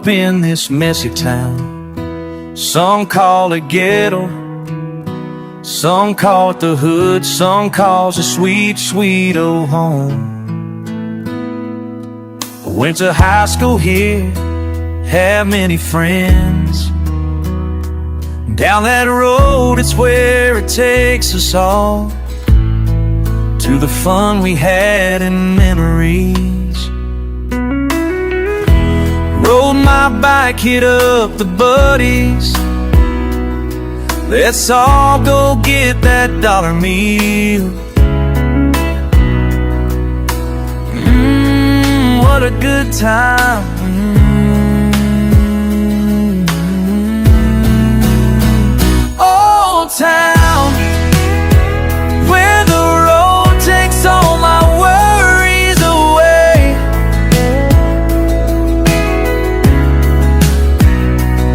up in this messy town. Some call it ghetto, some call it the hood, some calls it sweet, sweet old home. I went to high school here, have many friends. Down that road, it's where it takes us all, to the fun we had and memories. Rode my bike, hit up the buddies. Let's all go get that dollar meal. What a good time. Old town, where the road takes all my worries away.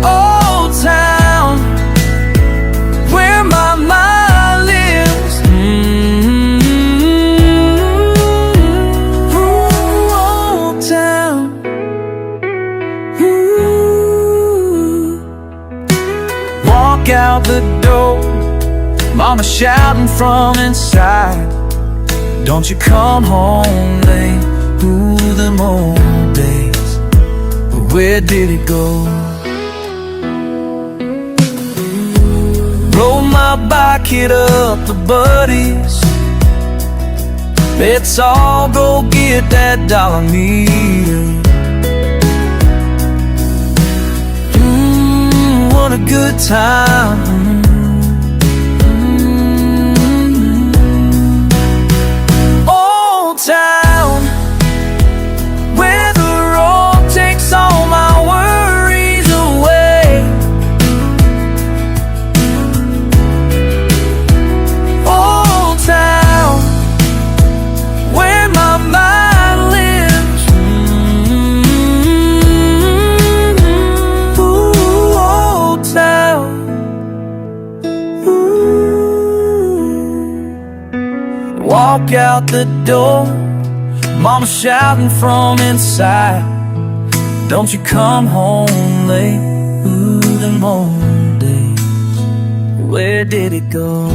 Old town, where my mind lives. Ooh, old town. Ooh. Walk out the door, mama shouting from inside, don't you come home late. Ooh, them old days, but where did it go? Roll my bike, hit up the buddies. Let's all go get that dollar meal. What a good time. Old town, where the road takes all my worries away. Old town, where my mind lives. Ooh, old town. Ooh. Walk out the door, mama shouting from inside, don't you come home late. Ooh, them old days, where did it go?